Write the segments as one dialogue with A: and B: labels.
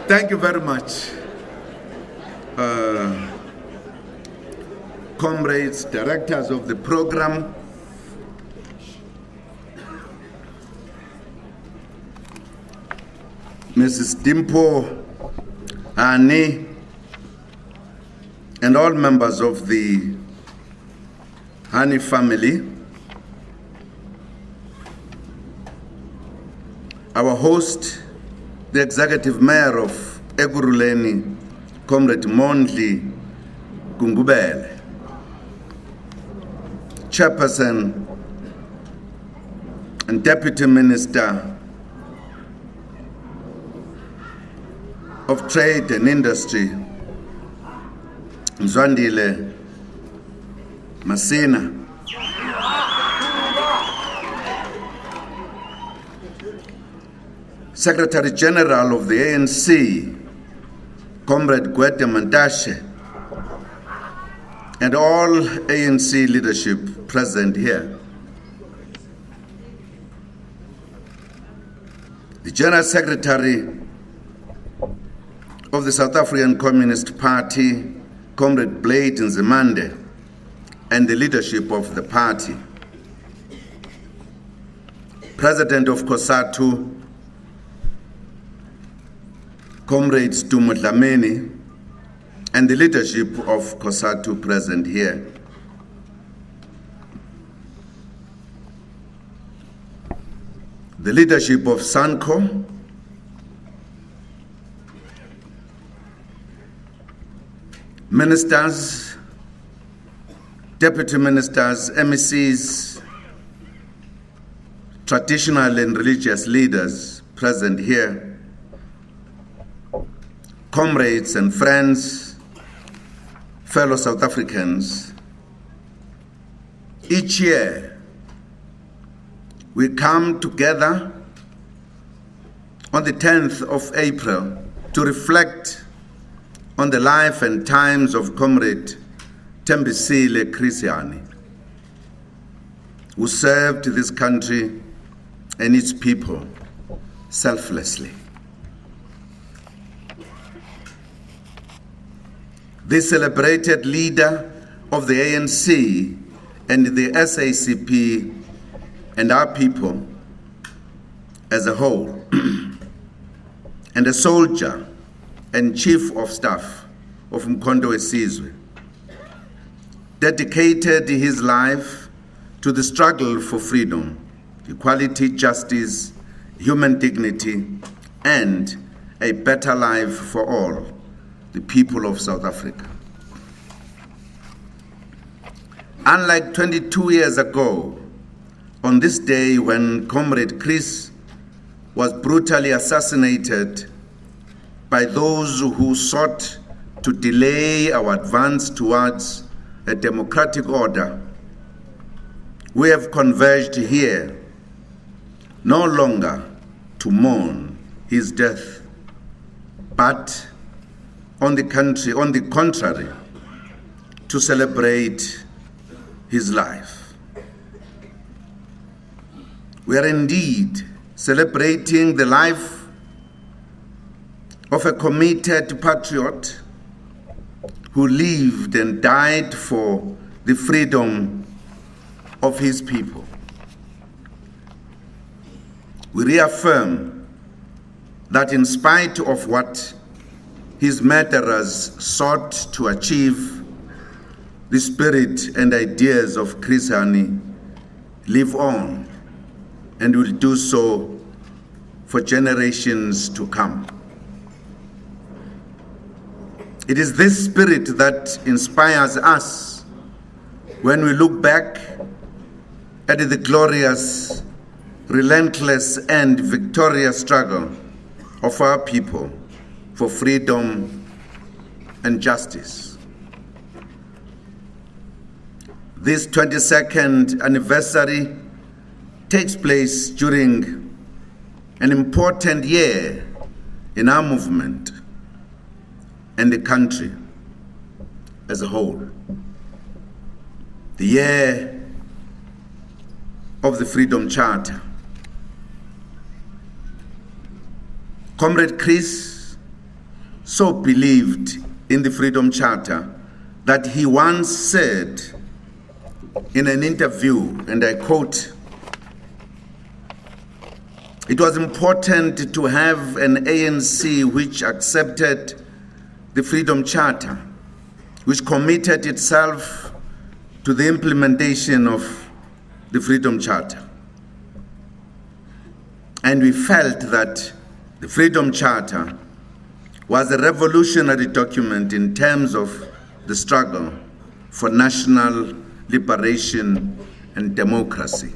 A: Thank you very much. Comrades, directors of the program, Mrs. Chris Hani, and all members of the Hani family, our host, the executive mayor of Ekurhuleni, Comrade Mondli Gungubele, chairperson and deputy minister of Trade and Industry, Mzwandile Masina, Secretary General of the ANC, Comrade Gwede Mantashe, and all ANC leadership present here. The General Secretary of the South African Communist Party, Comrade Blade Nzimande, and the leadership of the party. President of COSATU, Comrade Zuma, and the leadership of COSATU present here. The leadership of SANCO, ministers, deputy ministers, MECs, traditional and religious leaders present here, comrades and friends, fellow South Africans. Each year, we come together on the 10th of April to reflect on the life and times of Comrade Thembisile Chris Hani, who served this country and its people selflessly. This celebrated leader of the ANC and the SACP and our people as a whole, and a soldier and chief of staff of Mkondo Wesizwe, dedicated his life to the struggle for freedom, equality, justice, human dignity, and a better life for all the people of South Africa. Unlike 22 years ago, on this day when Comrade Chris was brutally assassinated by those who sought to delay our advance towards a democratic order, we have converged here no longer to mourn his death, but on the contrary, to celebrate his life. We are indeed celebrating the life of a committed patriot who lived and died for the freedom of his people. We reaffirm that in spite of what his murderers sought to achieve, the spirit and ideas of Chris Hani live on and will do so for generations to come. It is this spirit that inspires us when we look back at the glorious, relentless, and victorious struggle of our people for freedom and justice. This 22nd anniversary takes place during an important year in our movement and the country as a whole. The year of the Freedom Charter. Comrade Chris so believed in the Freedom Charter that he once said in an interview, and I quote, "It was important to have an ANC which accepted the Freedom Charter, which committed itself to the implementation of the Freedom Charter. And we felt that the Freedom Charter was a revolutionary document in terms of the struggle for national liberation and democracy."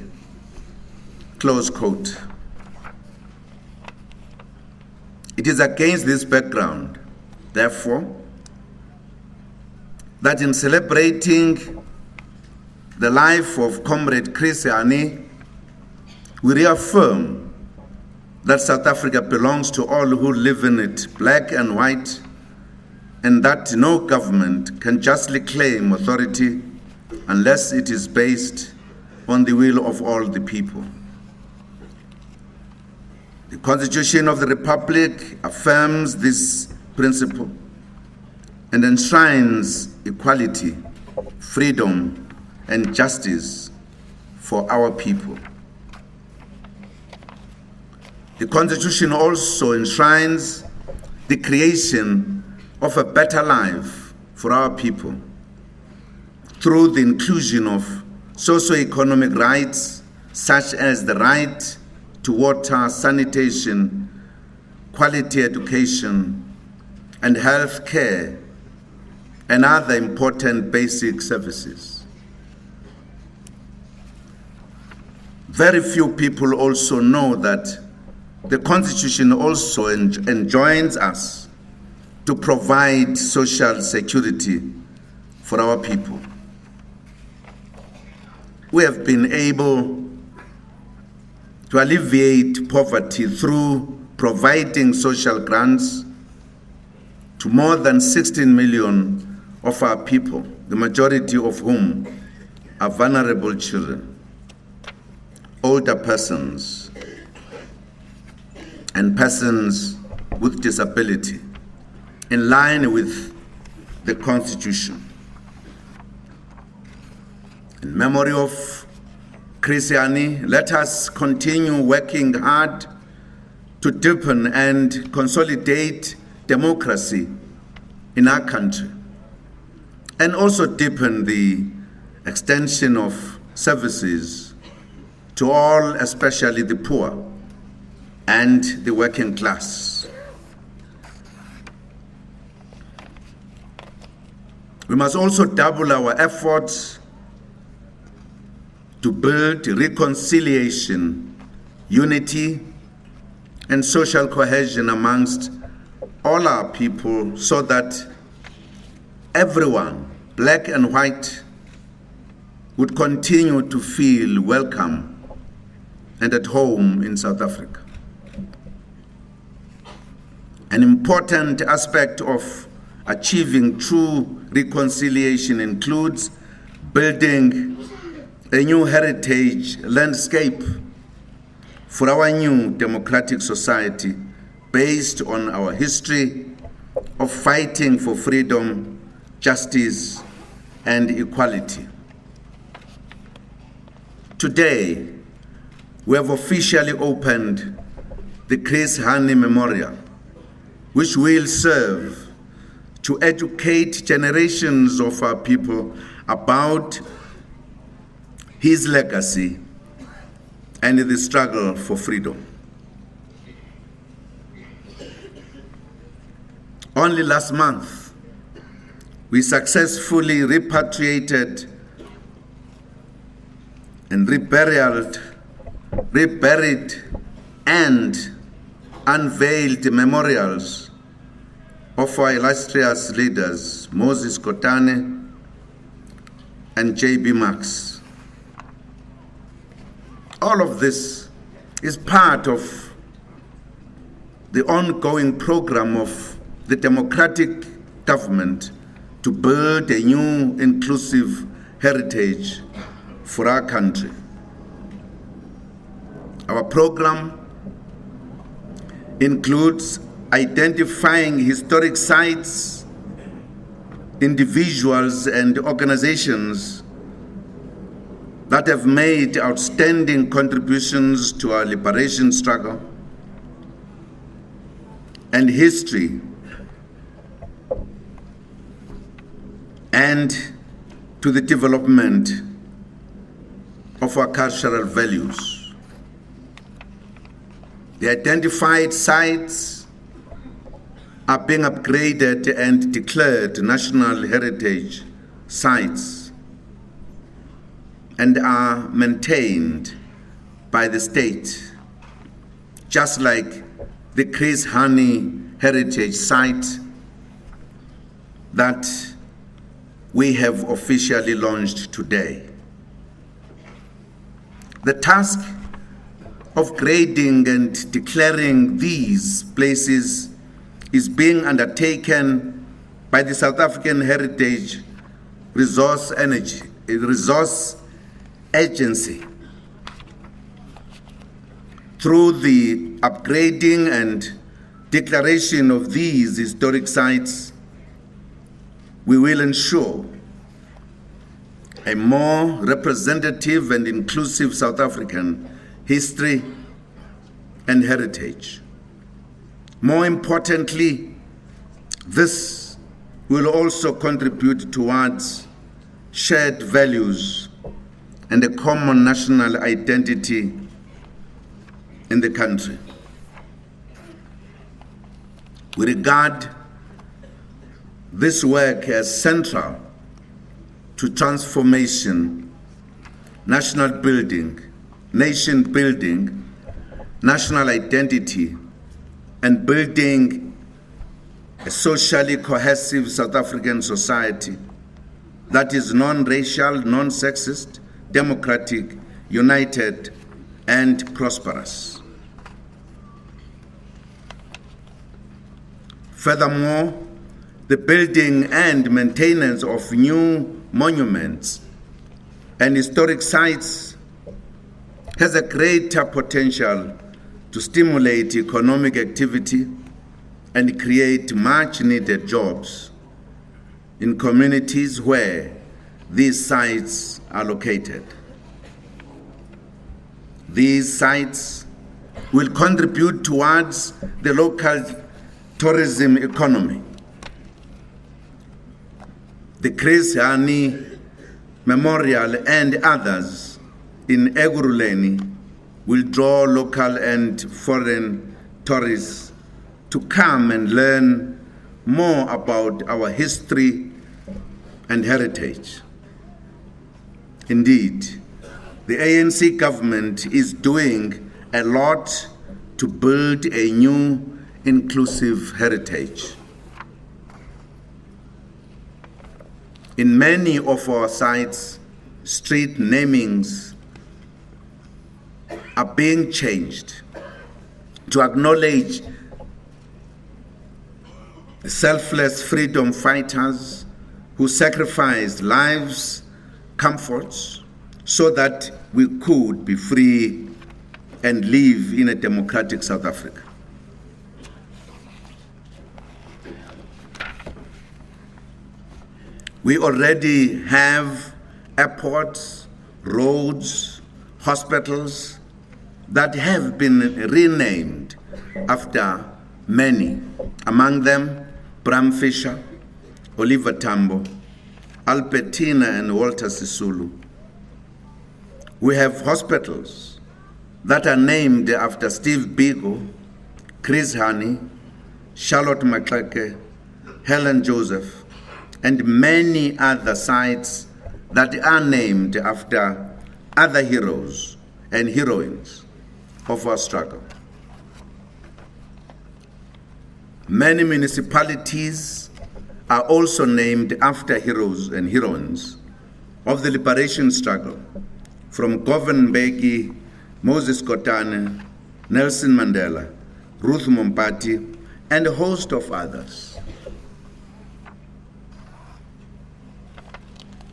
A: Close quote. It is against this background, therefore, that in celebrating the life of Comrade Chris Hani, we reaffirm that South Africa belongs to all who live in it, black and white, and that no government can justly claim authority unless it is based on the will of all the people. The Constitution of the Republic affirms this principle and enshrines equality, freedom, and justice for our people. The Constitution also enshrines the creation of a better life for our people through the inclusion of socio-economic rights such as the right to water, sanitation, quality education, and health care, and other important basic services. Very few people also know that the Constitution also enjoins us to provide social security for our people. We have been able to alleviate poverty through providing social grants to more than 16 million of our people, the majority of whom are vulnerable children, older persons, and persons with disability, in line with the Constitution. In memory of Chris Hani, let us continue working hard to deepen and consolidate democracy in our country, and also deepen the extension of services to all, especially the poor and the working class. We must also double our efforts to build reconciliation, unity, and social cohesion amongst all our people so that everyone, black and white, would continue to feel welcome and at home in South Africa. An important aspect of achieving true reconciliation includes building a new heritage landscape for our new democratic society based on our history of fighting for freedom, justice, and equality. Today, we have officially opened the Chris Hani Memorial, which will serve to educate generations of our people about his legacy and the struggle for freedom. Only last month, we successfully repatriated and reburied and unveiled memorials of our illustrious leaders, Moses Kotane and J.B. Marks. All of this is part of the ongoing program of the democratic government to build a new inclusive heritage for our country. Our program includes identifying historic sites, individuals and organizations that have made outstanding contributions to our liberation struggle and history, and to the development of our cultural values. The identified sites are being upgraded and declared national heritage sites and are maintained by the state, just like the Chris Hani heritage site that we have officially launched today. The task of grading and declaring these places is being undertaken by the South African Heritage Resource Agency through the upgrading and declaration of these historic sites. We will ensure a more representative and inclusive South African history and heritage. More importantly, this will also contribute towards shared values and a common national identity in the country. We regard this work as central to transformation, national building, nation building, national identity, and building a socially cohesive South African society that is non-racial, non-sexist, democratic, united, and prosperous. Furthermore, the building and maintenance of new monuments and historic sites has a greater potential to stimulate economic activity and create much-needed jobs in communities where these sites are located. These sites will contribute towards the local tourism economy. The Chris Hani Memorial and others in Ekurhuleni will draw local and foreign tourists to come and learn more about our history and heritage. Indeed, the ANC government is doing a lot to build a new inclusive heritage. In many of our sites, street namings are being changed to acknowledge the selfless freedom fighters who sacrificed lives, comforts, so that we could be free and live in a democratic South Africa. We already have airports, roads, hospitals that have been renamed after many, among them Bram Fisher, Oliver Tambo, Albertina and Walter Sisulu. We have hospitals that are named after Steve Biko, Chris Hani, Charlotte Maxeke, Helen Joseph, and many other sites that are named after other heroes and heroines of our struggle. Many municipalities are also named after heroes and heroines of the liberation struggle, from Govan Mbeki, Moses Kotane, Nelson Mandela, Ruth Mompati, and a host of others.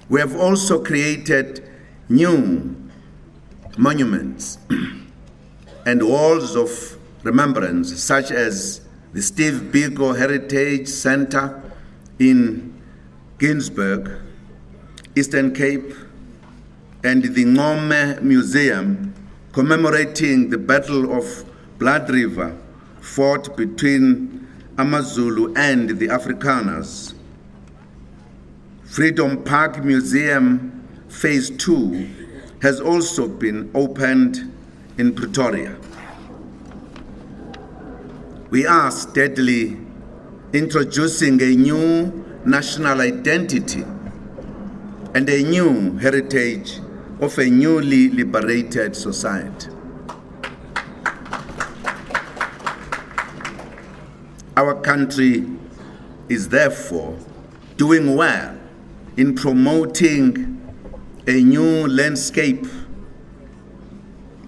A: We have also created new monuments and walls of remembrance, such as the Steve Biko Heritage Center in Ginsburg, Eastern Cape, and the Ngome Museum commemorating the Battle of Blood River fought between Amazulu and the Afrikaners. Freedom Park Museum Phase 2 has also been opened in Pretoria. We are steadily introducing a new national identity and a new heritage of a newly liberated society. Our country is therefore doing well in promoting a new landscape,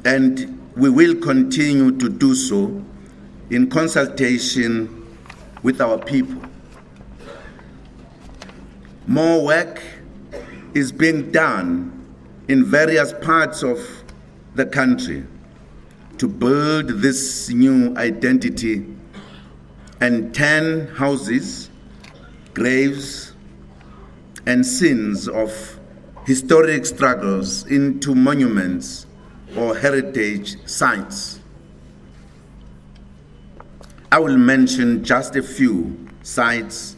A: and we will continue to do so in consultation with our people. More work is being done in various parts of the country to build this new identity and turn houses, graves, and scenes of historic struggles into monuments or heritage sites. I will mention just a few sites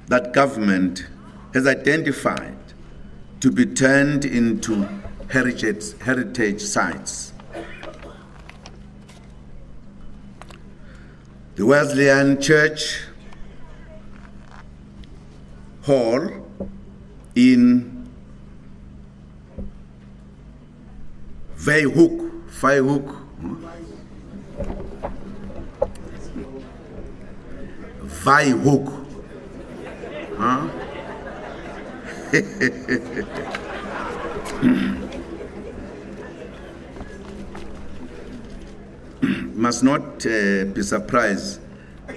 A: that government has identified to be turned into heritage sites. The Wesleyan Church Hall in Vryhoek, huh? Must not be surprised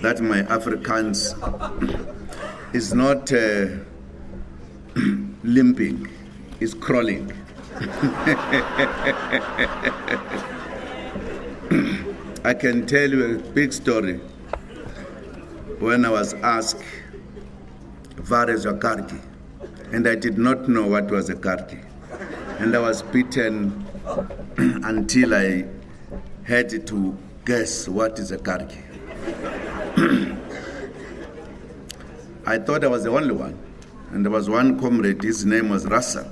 A: that my Afrikaans is not limping, is crawling. I can tell you a big story. When I was asked, "Where is your karki?" and I did not know what was a karki. And I was beaten until I had to guess what is a karki. I thought I was the only one. And there was one comrade, his name was Russell.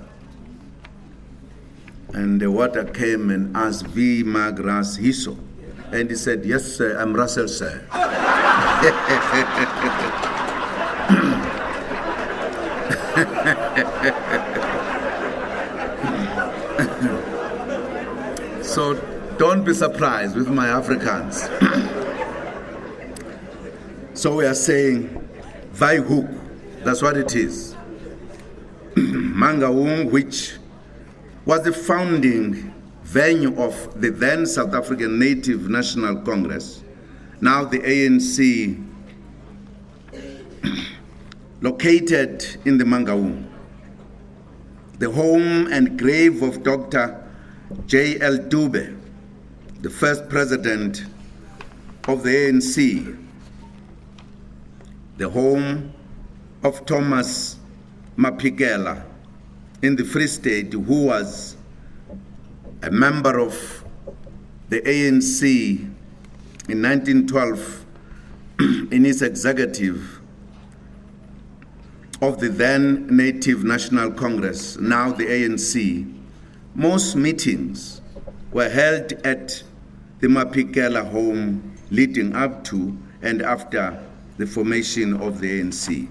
A: And the water came and asked, "V. Magras Hiso?" And he said, "Yes, sir, I'm Russell, sir." So don't be surprised with my Afrikaans. So we are saying Vryhoek, that's what it is. Mangaung, which was the founding venue of the then South African Native National Congress, now the ANC, located in the Mangaung, the home and grave of Dr. J.L. Dube, the first president of the ANC, the home of Thomas Mapigela in the Free State, who was a member of the ANC in 1912 in his executive of the then Native National Congress, now the ANC. Most meetings were held at the Mapigela home leading up to and after the formation of the ANC.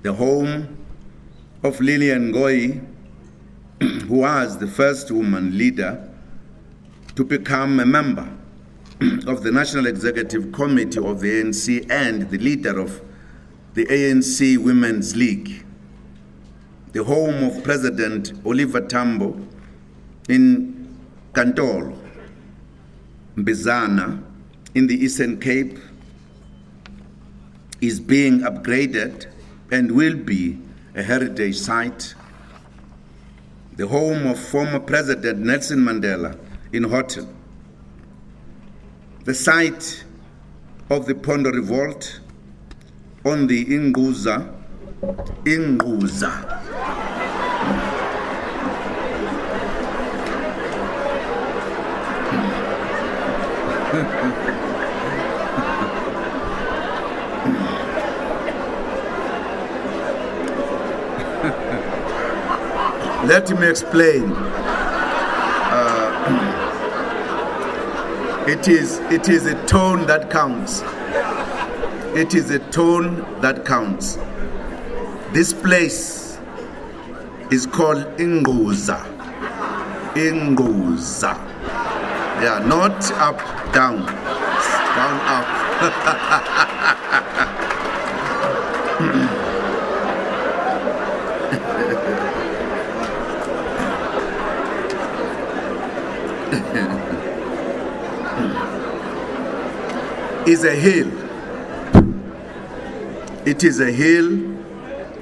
A: The home of Lillian Ngoyi, who was the first woman leader to become a member of the National Executive Committee of the ANC and the leader of the ANC Women's League. The home of President Oliver Tambo in Kantolo, Mbizana in the Eastern Cape is being upgraded and will be a heritage site. The home of former President Nelson Mandela in Horton. the site of the Pondo Revolt on the Inguza. Let me explain. It is a tone that counts. It is a tone that counts. This place is called Inguza. Inguza. Yeah, not up, down. Down, up. Is a hill. It is a hill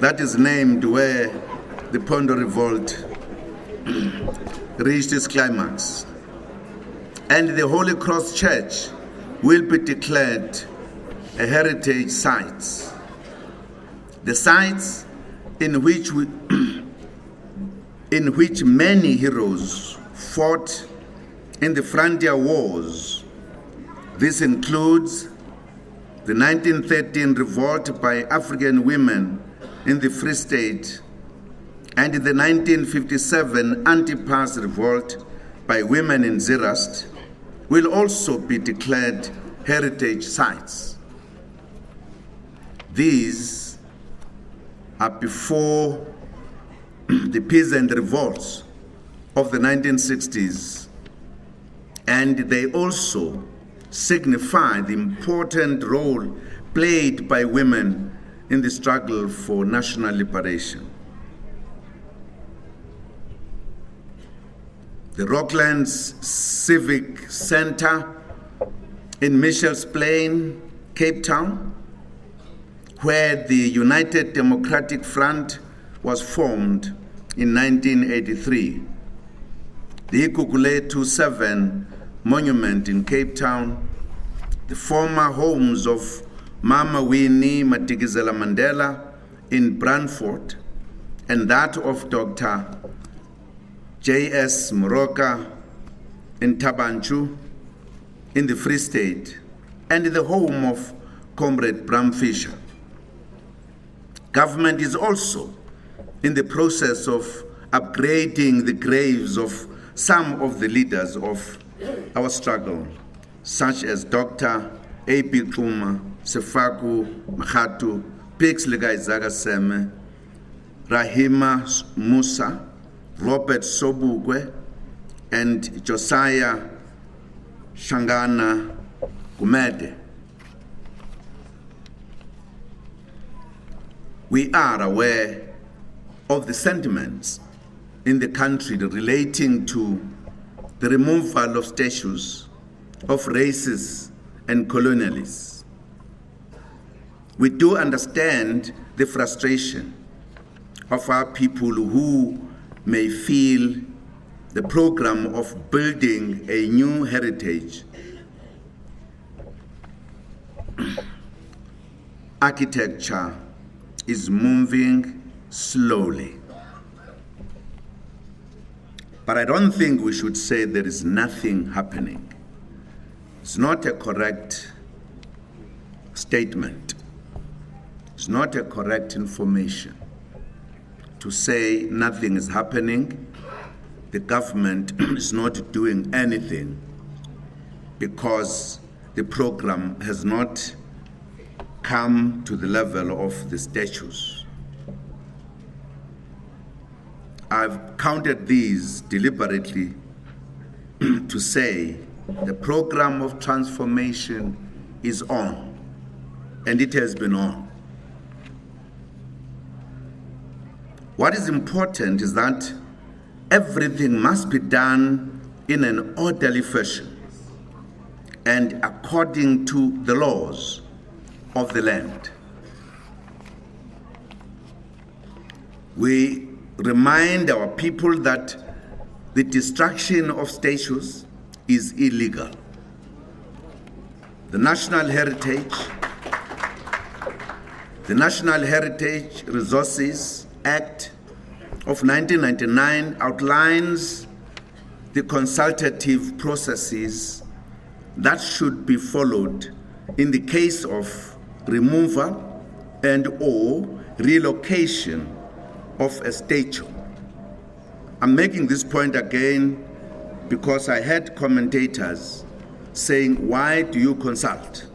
A: that is named where the Pondo Revolt reached its climax. And the Holy Cross Church will be declared a heritage site. The sites in which many heroes fought in the frontier wars. This includes the 1913 revolt by African women in the Free State and the 1957 anti-pass revolt by women in Zerast will also be declared heritage sites. These are before the peasant revolts of the 1960s, and they also signify the important role played by women in the struggle for national liberation. The Rocklands Civic Center in Mitchell's Plain, Cape Town, where the United Democratic Front was formed in 1983. The Ikukule 27 Monument in Cape Town, the former homes of Mama Winnie Madikizela Mandela in Brantford, and that of Dr. J.S. Moroka in Tabanchu in the Free State, and the home of Comrade Bram Fisher. Government is also in the process of upgrading the graves of some of the leaders of our struggle, such as Dr. A.P. Zuma, Sefaku Mahatu, Pixley Zaga Seme, Rahima Musa, Robert Sobukwe, and Josiah Shangana Gumede. We are aware of the sentiments in the country relating to the removal of statues of racists and colonialists. We do understand the frustration of our people who may feel the program of building a new heritage architecture is moving slowly. But I don't think we should say there is nothing happening. It's not a correct statement. It's not a correct information to say nothing is happening. The government is not doing anything because the program has not come to the level of the statues. I've counted these deliberately to say the program of transformation is on, and it has been on. What is important is that everything must be done in an orderly fashion and according to the laws of the land. We remind our people that the destruction of statues is illegal. The National Heritage Resources Act of 1999 outlines the consultative processes that should be followed in the case of removal and/or relocation of a statue. I'm making this point again because I had commentators saying, why do you consult?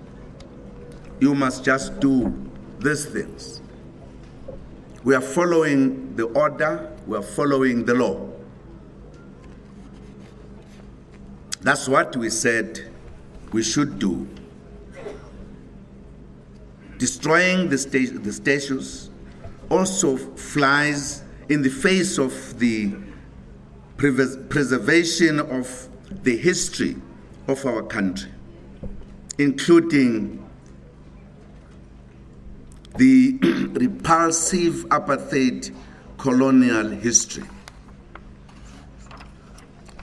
A: You must just do these things. We are following the order, we are following the law. That's what we said we should do. Destroying the statues also flies in the face of the preservation of the history of our country, including the repulsive apartheid colonial history.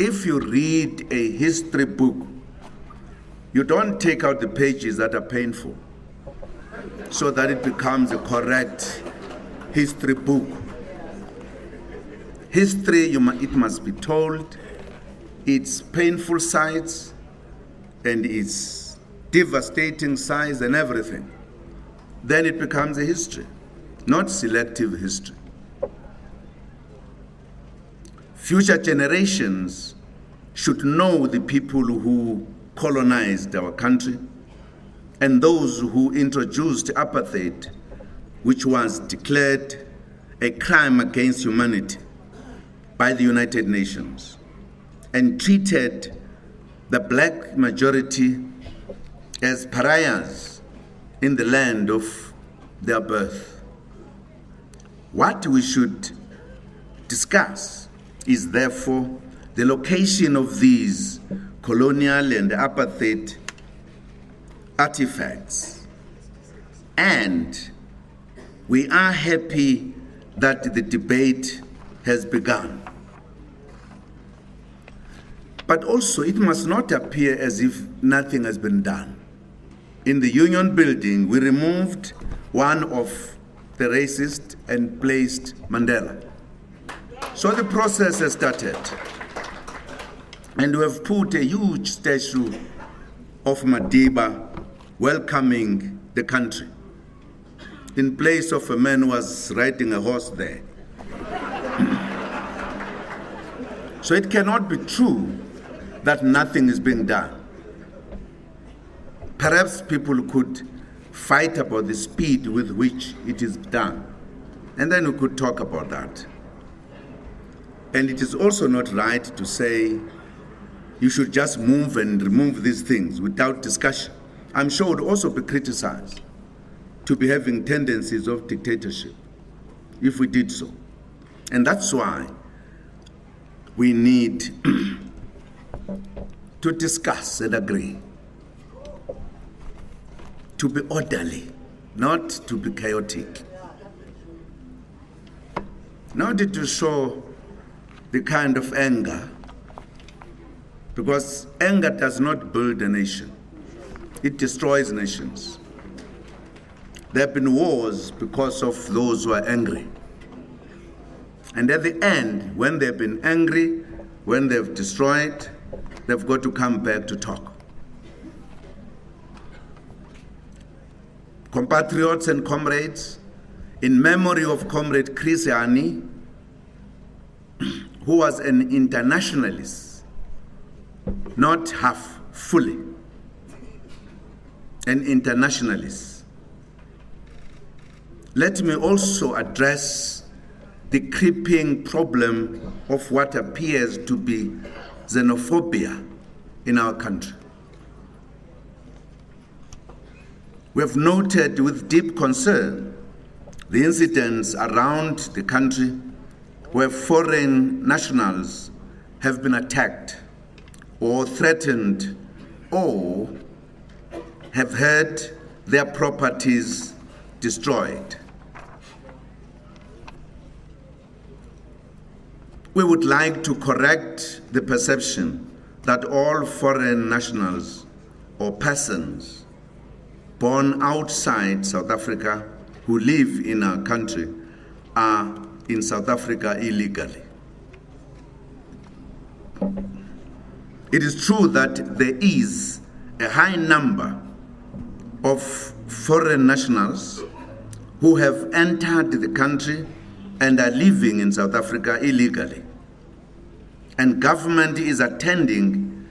A: If you read a history book, you don't take out the pages that are painful so that it becomes a correct history book. History, it must be told, its painful sides and its devastating sides and everything. Then it becomes a history, not selective history. Future generations should know the people who colonized our country and those who introduced apartheid, which was declared a crime against humanity by the United Nations and treated the black majority as pariahs in the land of their birth. What we should discuss is therefore the location of these colonial and apartheid artifacts. And we are happy that the debate has begun. But also, it must not appear as if nothing has been done. In the Union Building, we removed one of the racists and placed Mandela. So the process has started. And we have put a huge statue of Madiba welcoming the country in place of a man who was riding a horse there. So it cannot be true that nothing is being done. Perhaps people could fight about the speed with which it is done, and then we could talk about that. And it is also not right to say you should just move and remove these things without discussion. I'm sure it would also be criticized to be having tendencies of dictatorship if we did so. And that's why we need to discuss and agree, to be orderly, not to be chaotic. Not to show the kind of anger, because anger does not build a nation. It destroys nations. There have been wars because of those who are angry. And at the end, when they've been angry, when they've destroyed, they've got to come back to talk. Compatriots and comrades, in memory of Comrade Chris Hani, who was an internationalist, not half, fully, an internationalist. Let me also address the creeping problem of what appears to be xenophobia in our country. We have noted with deep concern the incidents around the country where foreign nationals have been attacked or threatened or have had their properties destroyed. We would like to correct the perception that all foreign nationals or persons born outside South Africa who live in our country are in South Africa illegally. It is true that there is a high number of foreign nationals who have entered the country and are living in South Africa illegally. And government is attending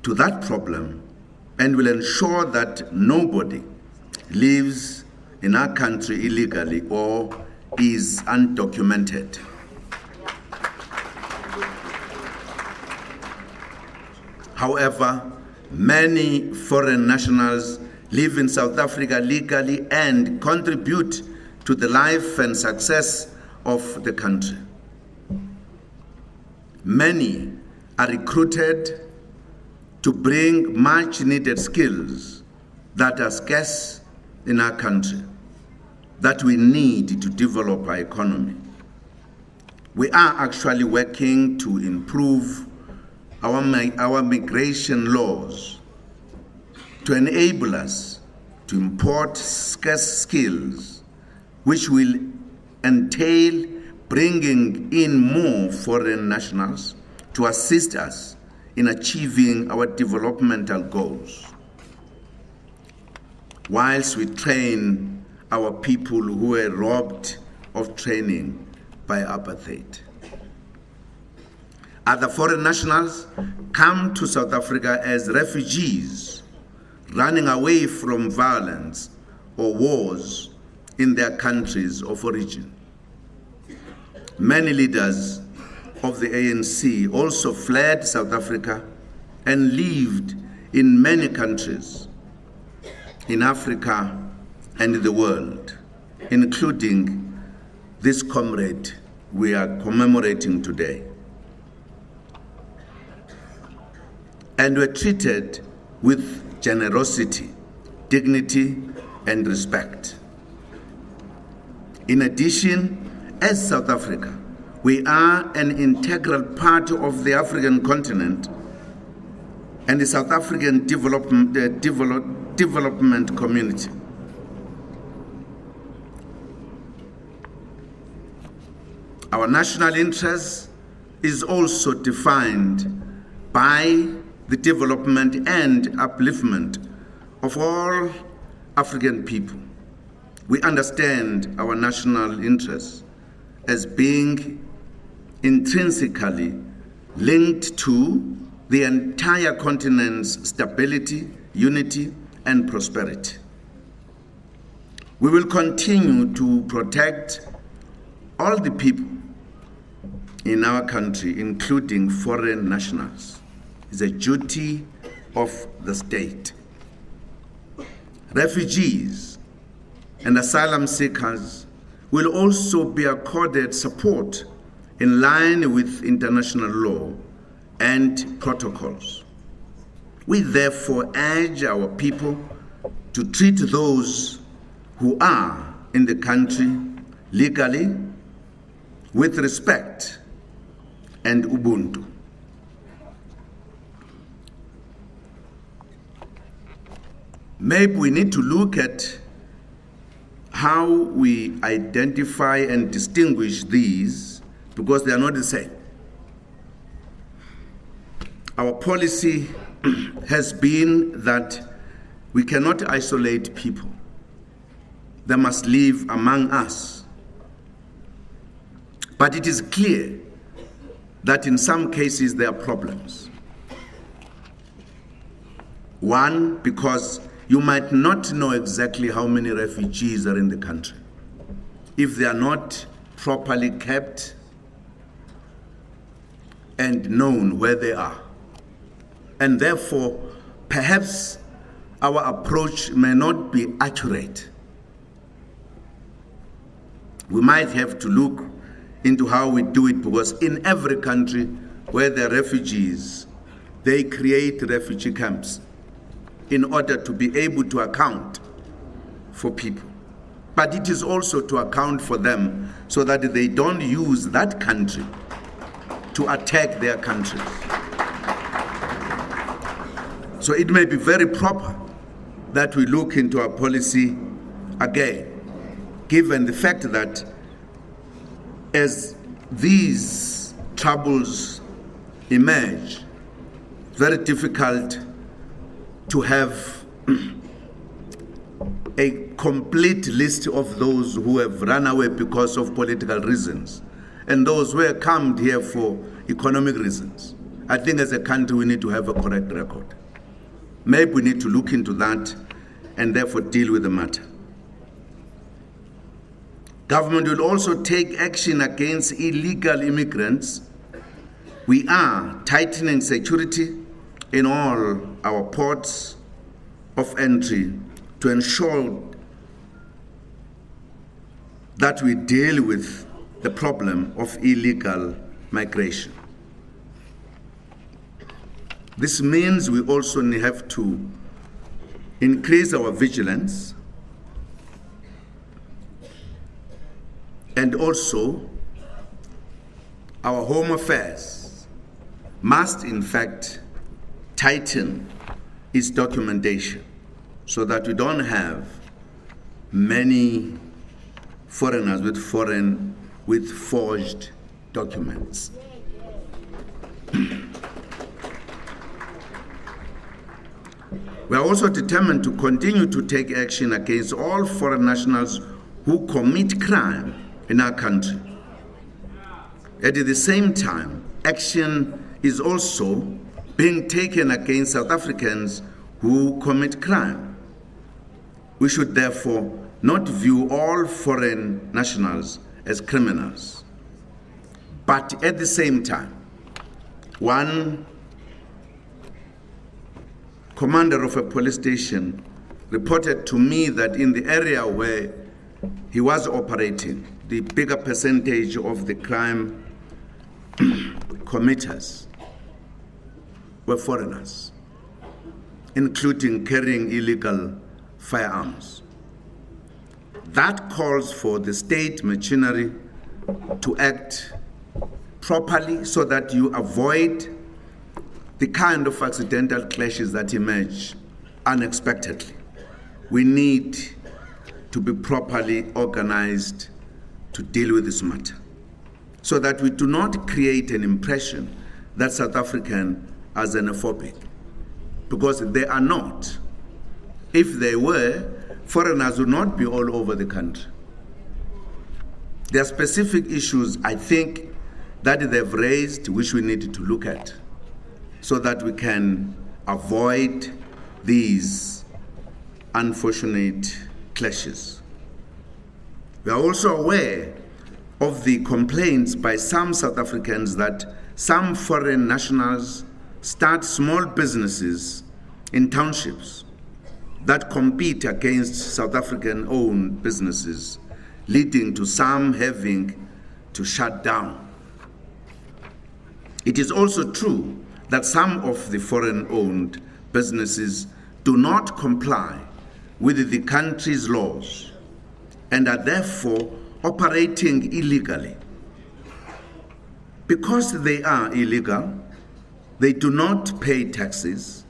A: to that problem and will ensure that nobody lives in our country illegally or is undocumented. However, many foreign nationals live in South Africa legally and contribute to the life and success of the country. Many are recruited to bring much needed skills that are scarce in our country, that we need to develop our economy. We are actually working to improve our migration laws to enable us to import scarce skills, which will entail bringing in more foreign nationals to assist us in achieving our developmental goals, whilst we train our people who were robbed of training by apartheid. Other foreign nationals come to South Africa as refugees, running away from violence or wars in their countries of origin. Many leaders of the ANC also fled South Africa and lived in many countries in Africa and the world, including this comrade we are commemorating today, and were treated with generosity, dignity, and respect. In addition, as South Africa, we are an integral part of the African continent and the South African development community. Our national interest is also defined by the development and upliftment of all African people. We understand our national interests as being intrinsically linked to the entire continent's stability, unity, and prosperity. We will continue to protect all the people in our country, including foreign nationals. It's a duty of the state. Refugees and asylum seekers will also be accorded support in line with international law and protocols. We therefore urge our people to treat those who are in the country legally with respect and ubuntu. Maybe we need to look at how we identify and distinguish these, because they are not the same. Our policy has been that we cannot isolate people. They must live among us. But it is clear that in some cases there are problems. One, because you might not know exactly how many refugees are in the country if they are not properly kept and known where they are. And therefore, perhaps our approach may not be accurate. We might have to look into how we do it, because in every country where there are refugees, they create refugee camps in order to be able to account for people. But it is also to account for them so that they don't use that country to attack their countries. So it may be very proper that we look into our policy again, given the fact that as these troubles emerge, it's very difficult to have a complete list of those who have run away because of political reasons and those who have come here for economic reasons. I think as a country we need to have a correct record. Maybe we need to look into that and therefore deal with the matter. Government will also take action against illegal immigrants. We are tightening security in all our ports of entry to ensure that we deal with the problem of illegal migration. This means we also have to increase our vigilance and also our Home Affairs must in fact tighten its documentation so that we don't have many foreigners with forged documents. We are also determined to continue to take action against all foreign nationals who commit crime in our country. At the same time, action is also being taken against South Africans who commit crime. We should therefore not view all foreign nationals as criminals. But at the same time, one commander of a police station reported to me that in the area where he was operating, the bigger percentage of the crime committers were foreigners, including carrying illegal firearms. That calls for the state machinery to act properly so that you avoid the kind of accidental clashes that emerge unexpectedly. We need to be properly organized to deal with this matter so that we do not create an impression that South Africans are xenophobic, because they are not. If they were, foreigners would not be all over the country. There are specific issues, I think, that they've raised which we need to look at so that we can avoid these unfortunate clashes. We are also aware of the complaints by some South Africans that some foreign nationals start small businesses in townships that compete against South African-owned businesses, leading to some having to shut down. It is also true that some of the foreign-owned businesses do not comply with the country's laws and are therefore operating illegally. Because they are illegal, they do not pay taxes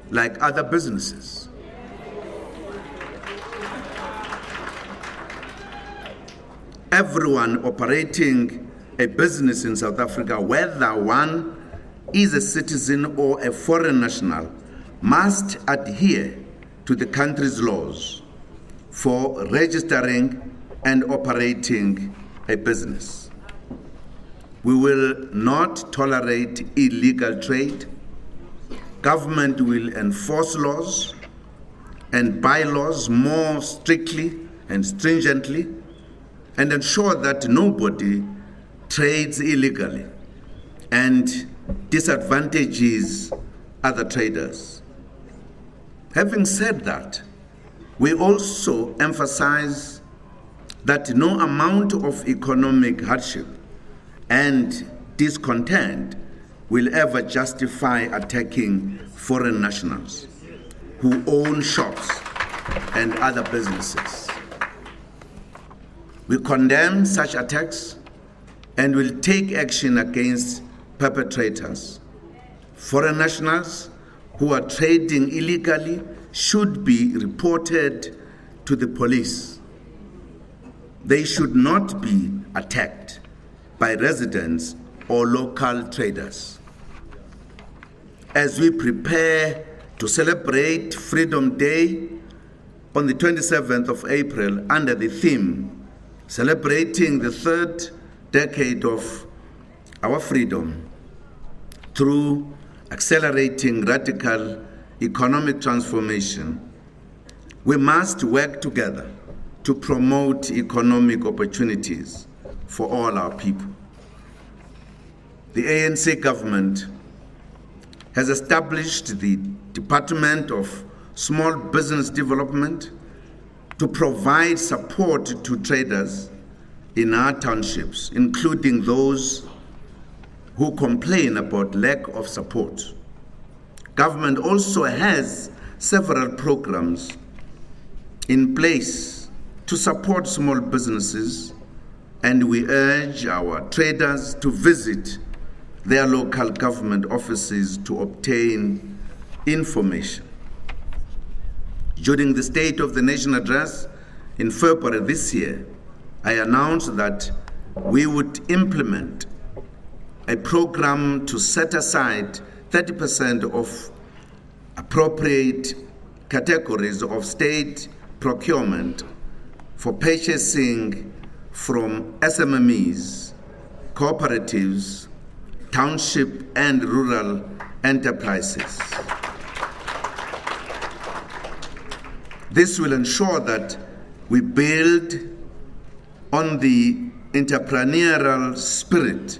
A: like other businesses. Everyone operating a business in South Africa, whether one is a citizen or a foreign national, must adhere to the country's laws for registering and operating a business. We will not tolerate illegal trade. Government will enforce laws and bylaws more strictly and stringently and ensure that nobody trades illegally and disadvantages other traders. Having said that, we also emphasize that no amount of economic hardship and discontent will ever justify attacking foreign nationals who own shops and other businesses. We condemn such attacks and will take action against perpetrators, foreign nationals who are trading illegally should be reported to the police. They should not be attacked by residents or local traders. As we prepare to celebrate Freedom Day on the 27th of April under the theme, celebrating the third decade of our freedom through accelerating radical economic transformation, we must work together to promote economic opportunities for all our people. The ANC government has established the Department of Small Business Development to provide support to traders in our townships, including those who complain about lack of support. Government also has several programs in place to support small businesses, and we urge our traders to visit their local government offices to obtain information. During the State of the Nation address in February this year, I announced that we would implement a program to set aside 30% of appropriate categories of state procurement for purchasing from SMMEs, cooperatives, township and rural enterprises. This will ensure that we build on the entrepreneurial spirit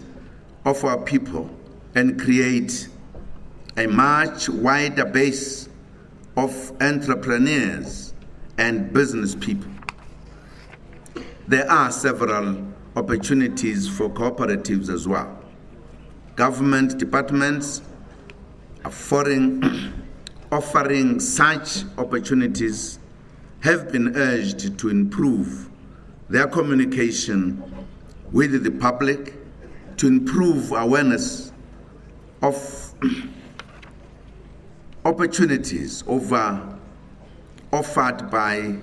A: of our people and create a much wider base of entrepreneurs and business people. There are several opportunities for cooperatives as well. Government departments are offering such opportunities have been urged to improve their communication with the public, to improve awareness of opportunities offered by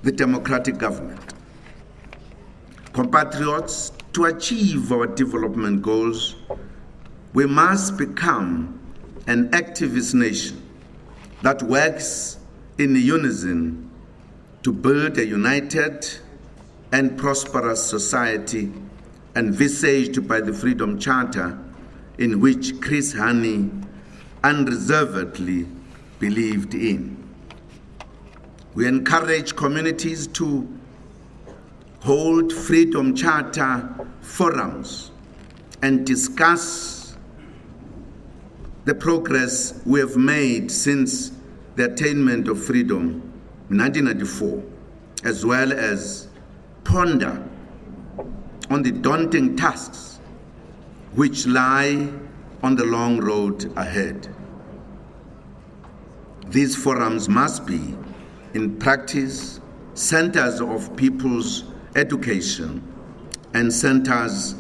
A: the democratic government. Compatriots, to achieve our development goals, we must become an activist nation that works in unison to build a united and prosperous society envisaged by the Freedom Charter, in which Chris Hani unreservedly believed in. We encourage communities to hold Freedom Charter forums and discuss the progress we have made since the attainment of freedom in 1994, as well as ponder on the daunting tasks which lie on the long road ahead. These forums must be, in practice, centers of people's education and centers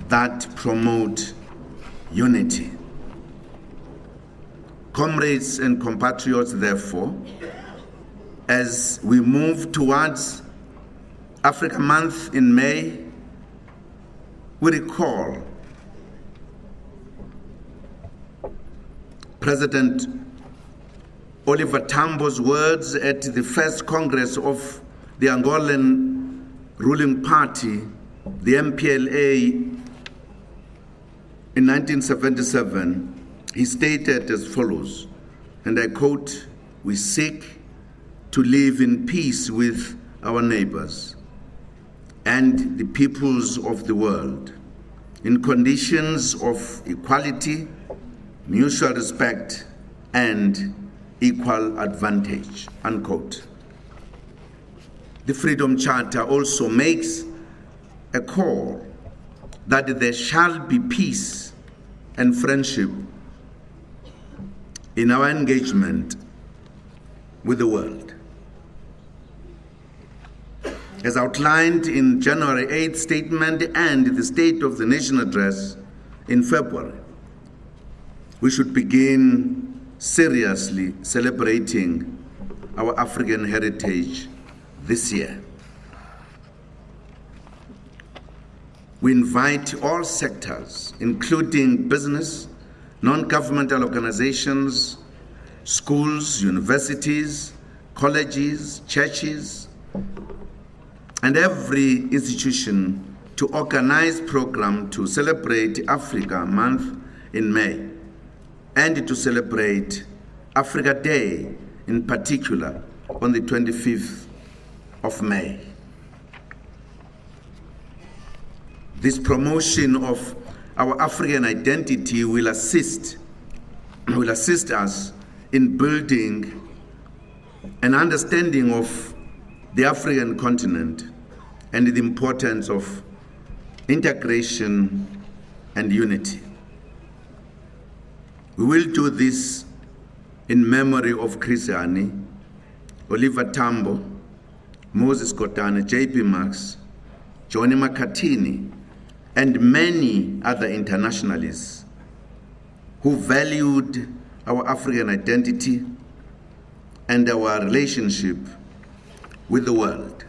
A: that promote unity. Comrades and compatriots, therefore, as we move towards Africa Month in May, we recall President Oliver Tambo's words at the first Congress of the Angolan ruling party, the MPLA, in 1977. He stated as follows, and I quote, "We seek to live in peace with our neighbors and the peoples of the world in conditions of equality, mutual respect, and equal advantage," unquote. The Freedom Charter also makes a call that there shall be peace and friendship in our engagement with the world. As outlined in January 8th statement and the State of the Nation address in February, we should begin seriously celebrating our African heritage this year. We invite all sectors, including business, non-governmental organizations, schools, universities, colleges, churches, and every institution to organize a program to celebrate Africa Month in May and to celebrate Africa Day in particular on the 25th of May. This promotion of our African identity will assist us in building an understanding of the African continent and the importance of integration and unity. We will do this in memory of Chris Hani, Oliver Tambo, Moses Kotane, J.P. Marx, Johnny McCartney, and many other internationalists who valued our African identity and our relationship with the world.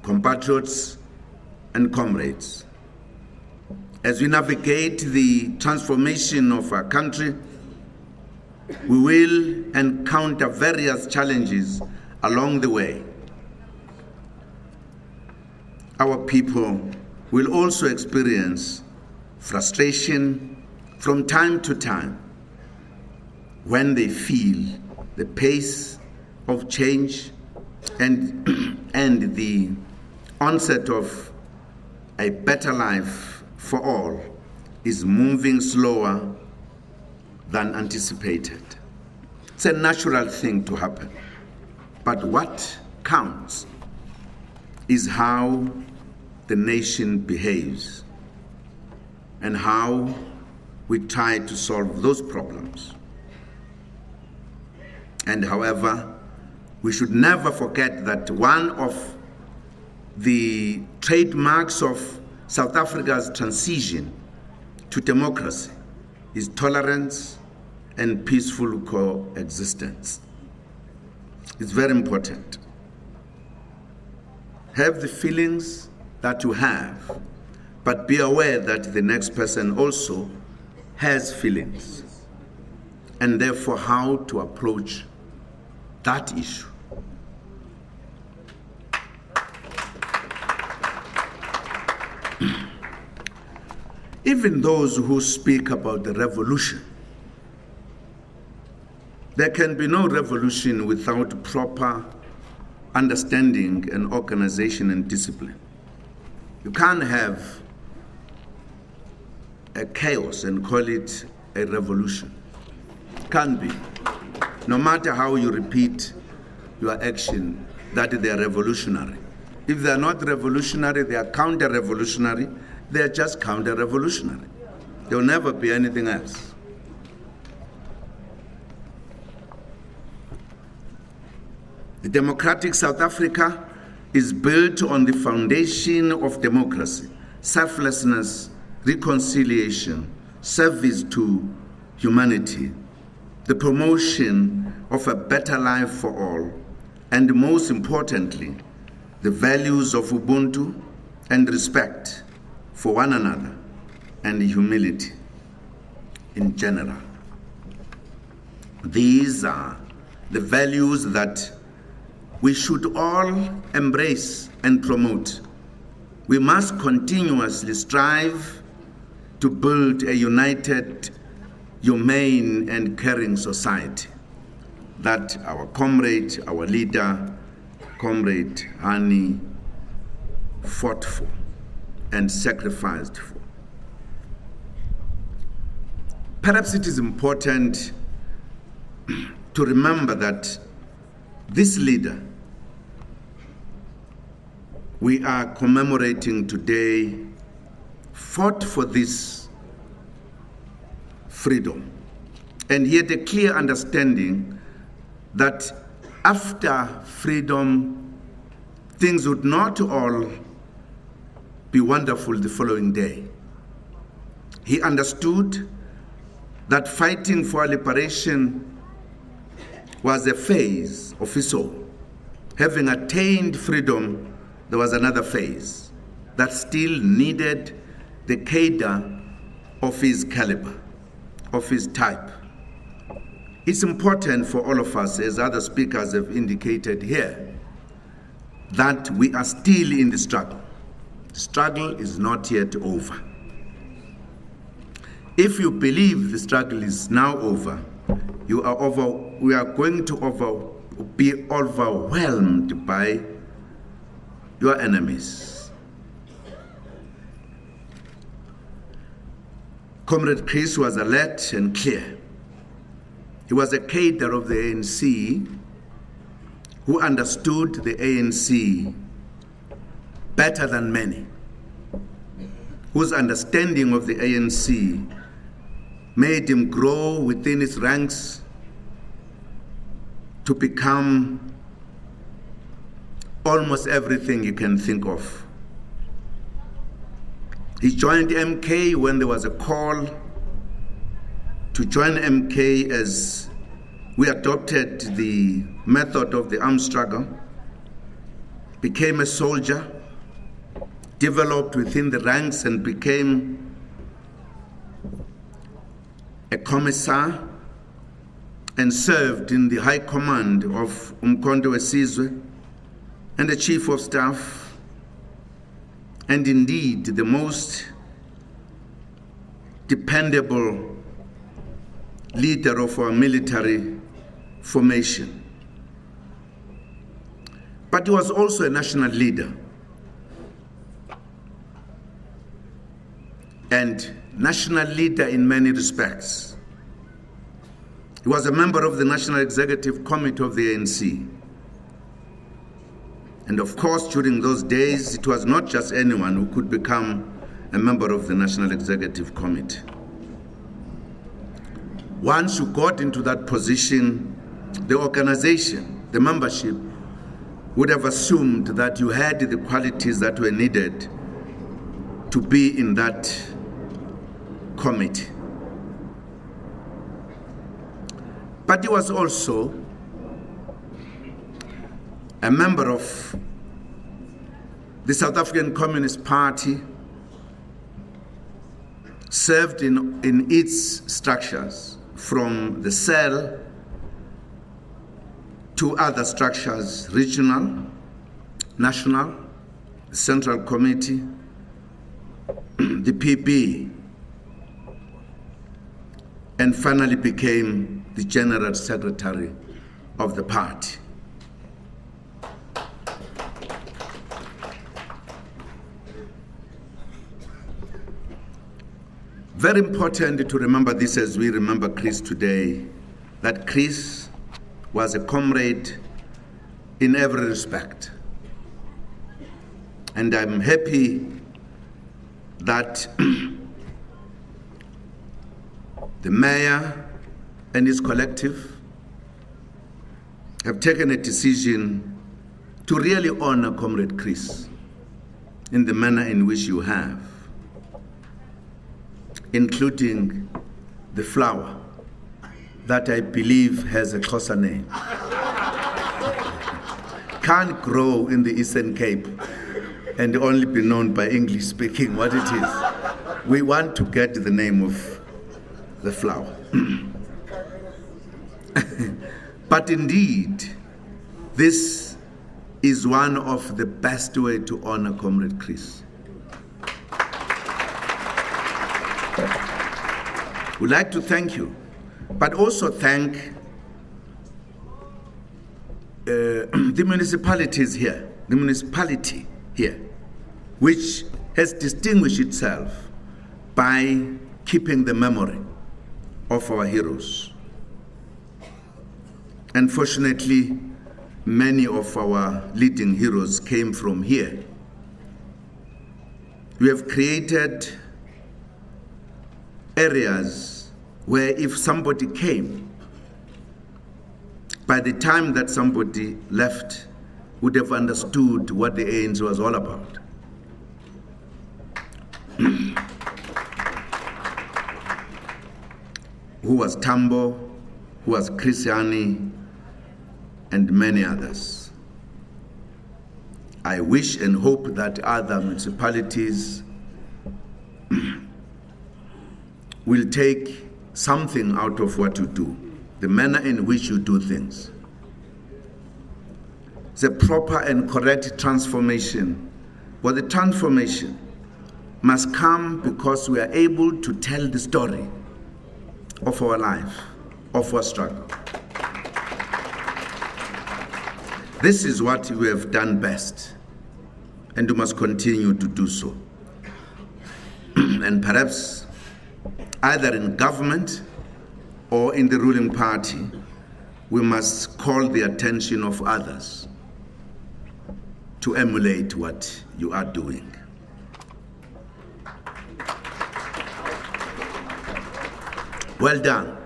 A: Compatriots and comrades, as we navigate the transformation of our country, we will encounter various challenges along the way. Our people will also experience frustration from time to time when they feel the pace of change and the onset of a better life for all is moving slower than anticipated. It's a natural thing to happen. But what counts is how the nation behaves and how we try to solve those problems. And however, we should never forget that one of the trademarks of South Africa's transition to democracy is tolerance and peaceful coexistence. It's very important. Have the feelings that you have, but be aware that the next person also has feelings, and therefore how to approach that issue. Even those who speak about the revolution, there can be no revolution without proper understanding and organization and discipline. You can't have a chaos and call it a revolution. Can't be. No matter how you repeat your action, that they are revolutionary. If they are not revolutionary, they are counter-revolutionary. They are just counter-revolutionary. There will never be anything else. The democratic South Africa is built on the foundation of democracy, selflessness, reconciliation, service to humanity, the promotion of a better life for all, and most importantly, the values of Ubuntu and respect for one another and humility in general. These are the values that we should all embrace and promote. We must continuously strive to build a united, humane, and caring society that our comrade, our leader, Comrade Hani, fought for and sacrificed for. Perhaps it is important to remember that this leader we are commemorating today fought for this freedom, and he had a clear understanding that after freedom, things would not all be wonderful the following day. He understood that fighting for liberation was a phase of his soul. Having attained freedom, there was another phase that still needed the cadre of his caliber, of his type. It's important for all of us, as other speakers have indicated here, that we are still in the struggle. The struggle is not yet over. If you believe the struggle is now over, we are going to be overwhelmed by your enemies. Comrade Chris was alert and clear. He was a cadre of the ANC who understood the ANC better than many, whose understanding of the ANC made him grow within its ranks to become almost everything you can think of. He joined MK when there was a call to join MK, as we adopted the method of the armed struggle, became a soldier, developed within the ranks and became a commissar, and served in the high command of Umkhonto Wesizwe and the chief of staff, and indeed the most dependable leader of our military formation. But he was also a national leader, and national leader in many respects. He was a member of the National Executive Committee of the ANC. And of course, during those days, it was not just anyone who could become a member of the National Executive Committee. Once you got into that position, the organization, the membership, would have assumed that you had the qualities that were needed to be in that committee. But he was also a member of the South African Communist Party, served in its structures, from the cell to other structures, regional, national, the Central Committee, the PB, and finally became the General Secretary of the party. Very important to remember this as we remember Chris today, that Chris was a comrade in every respect. And I'm happy that the mayor and his collective have taken a decision to really honor Comrade Chris in the manner in which you have, including the flower that I believe has a Xhosa name. Can't grow in the Eastern Cape and only be known by English speaking what it is. We want to get the name of the flower. But indeed, this is one of the best way to honor Comrade Chris. We'd like to thank you, but also thank the municipalities here, the municipality here, which has distinguished itself by keeping the memory of our heroes. Unfortunately, many of our leading heroes came from here. We have created areas where if somebody came, by the time that somebody left, would have understood what the ANC was all about. who was Tambo, who was Chris Hani, and many others. I wish and hope that other municipalities will take something out of what you do, the manner in which you do things. The proper and correct transformation, but the transformation must come because we are able to tell the story of our life, of our struggle. This is what we have done best, and we must continue to do so. And perhaps either in government or in the ruling party, we must call the attention of others to emulate what you are doing. Well done.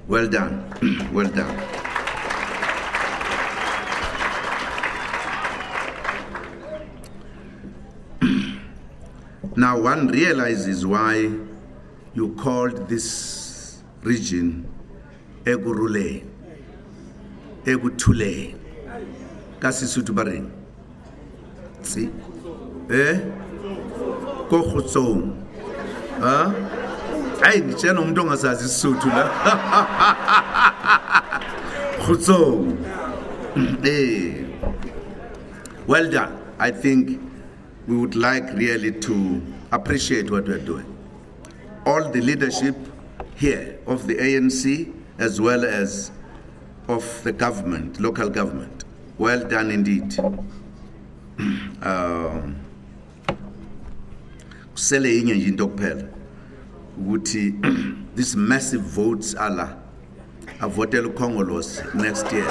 A: Well done. Well done. Now one realizes why you called this region Egurule, Egutule, Kasisutu Baring. See? Kohutsong. Ay, nitshela umuntu ongasazi isizulu la. Khutsong. Well done. I think we would like really to appreciate what we're doing. All the leadership here of the ANC as well as of the government, local government. Well done indeed. Kusele inye nje into kuphela ukuthi these massive votes ala avotela uKhongolose next year.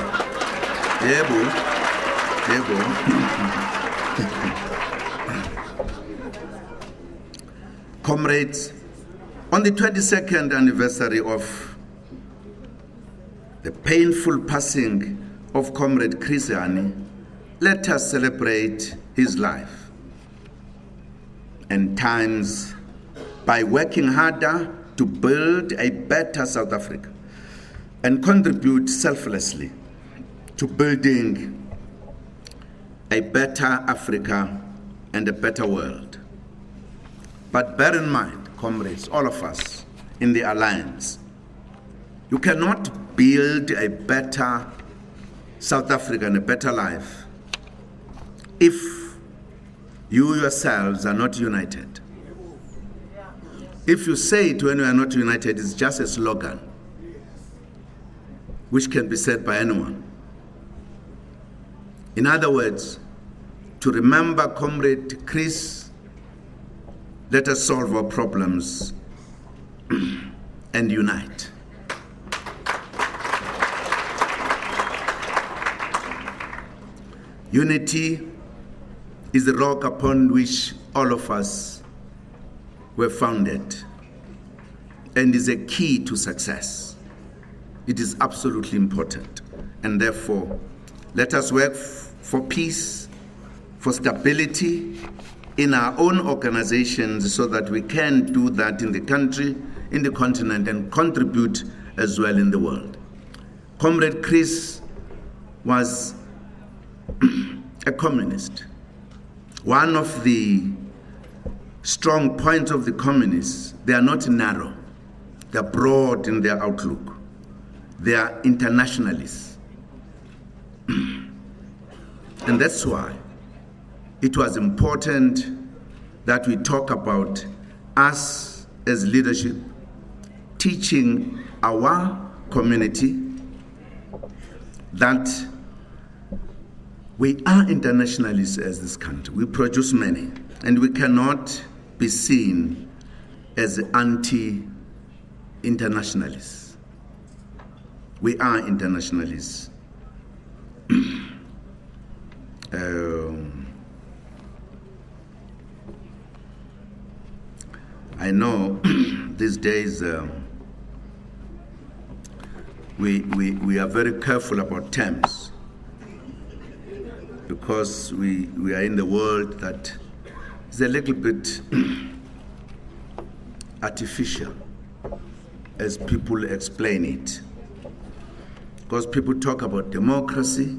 A: Yebo. Comrades, on the 22nd anniversary of the painful passing of Comrade Chris Hani, let us celebrate his life and times by working harder to build a better South Africa and contribute selflessly to building a better Africa and a better world. But bear in mind, comrades, all of us in the alliance, you cannot build a better South Africa and a better life if you yourselves are not united. If you say it when we are not united, it's just a slogan which can be said by anyone. In other words, to remember Comrade Chris, let us solve our problems and unite. Unity is the rock upon which all of us were founded and is a key to success. It is absolutely important, and therefore let us work for peace, for stability in our own organizations so that we can do that in the country, in the continent, and contribute as well in the world. Comrade Chris was a communist. One of the strong points of the communists, they are not narrow, they are broad in their outlook. They are internationalists. And that's why it was important that we talk about us as leadership, teaching our community that we are internationalists as this country. We produce many, and we cannot be seen as anti-internationalists. We are internationalists. I know these days we are very careful about terms because we are in the world that is a little bit artificial. as people explain it. Because people talk about democracy.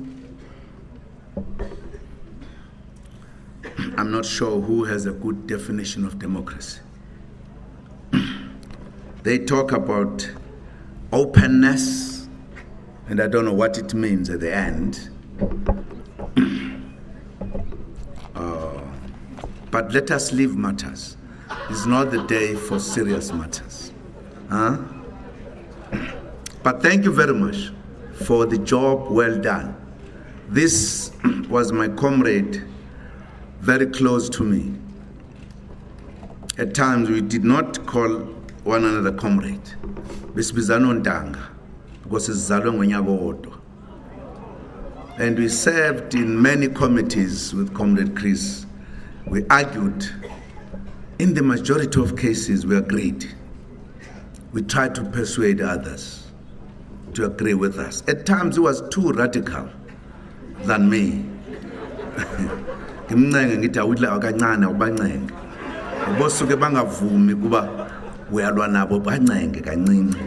A: I'm not sure who has a good definition of democracy. They talk about openness, and I don't know what it means at the end. But let us leave matters. It's not the day for serious matters. But thank you very much for the job well done. This was my comrade, very close to me. At times we did not call one another comrade. Besibizana ontanga because sizalwe ngonyaka owodwa. And we served in many committees with Comrade Chris. We argued. In the majority of cases, we agreed. We tried to persuade others to agree with us. At times, he was too radical than me. Ngimncenge ngithi awudla akancane ubancenge. Bosuke bangavumi kuba uyalwa nabo bancenge kancinci.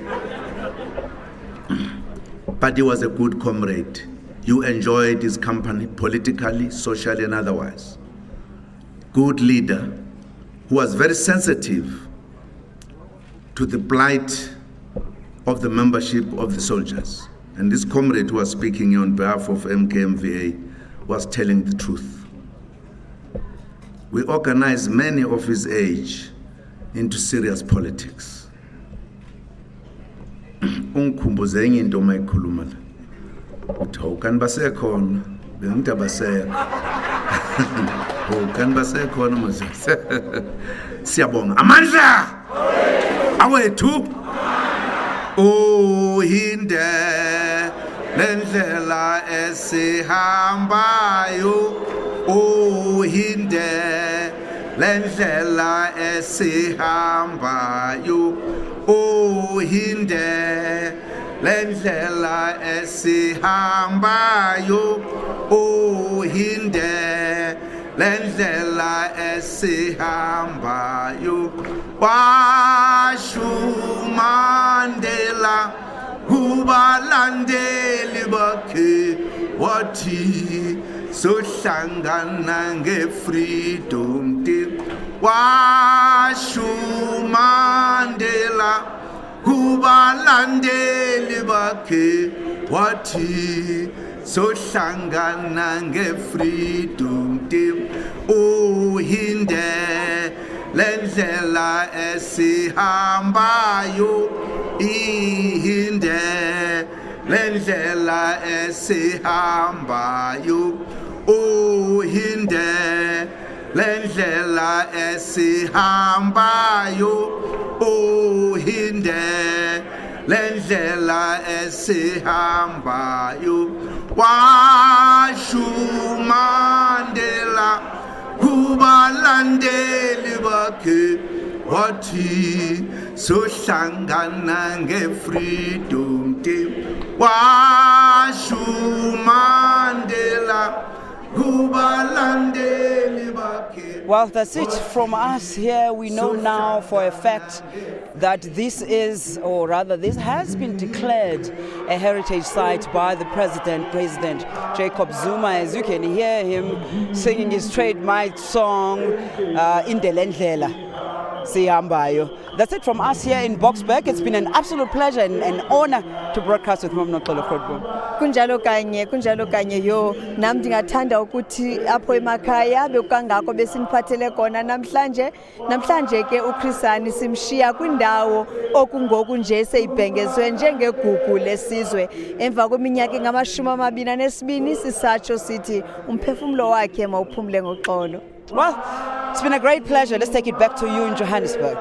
A: But he was a good comrade. You enjoyed his company politically, socially, and otherwise. Good leader who was very sensitive to the plight of the membership of the soldiers. And this comrade who was speaking on behalf of MKMVA was telling the truth. We organized many of his age into serious politics. Ungikhumbuze enye into mayikhuluma la. Uthi awukani basekhona bengithi abasekho. Awukani basekhona manje. Siyabonga. Amandla awethu uhinde lendlela esihambayo uhinde lendlela esihambayo uhinde lendlela esihambayo uhinde lendlela esihambayo washumandela kubalandeli bakhe wathi sohlangana nge-freedom day washumandela kubalandeli bakhe wathi sohlangana nge-freedom day uhinde lendlela esihambayo ihinde lendlela esihambayo uhinde lendlela esihambayo uhinde lendlela esihambayo washumandela kubalandeli bakhe wathi sohlangana nge-freedom day washumandela kubalandeli bakhe.
B: Well, that's it from us here. We know now for a fact that this is, or rather this has been declared a heritage site by the President Jacob Zuma. As you can hear him singing his trademark song, Indelendlela Sihambayo. That's it from us here in Boksburg. It's been an absolute pleasure and an honor to broadcast with Mnomnokolo Football.
C: Kunjalo kanye yo nami ndingathanda ukuthi apho emakhaya bekangako besiniphathele khona namhlanje ke uChris Hani simshiya kwindawo okungoku nje seyibhengezwe njengegugu lesizwe emva kweminyaka engama-22 sisatsho sithi umphefumulo wakhe mawuphumule ngoxolo.
B: Well, it's been a great pleasure. Let's take it back to you in Johannesburg.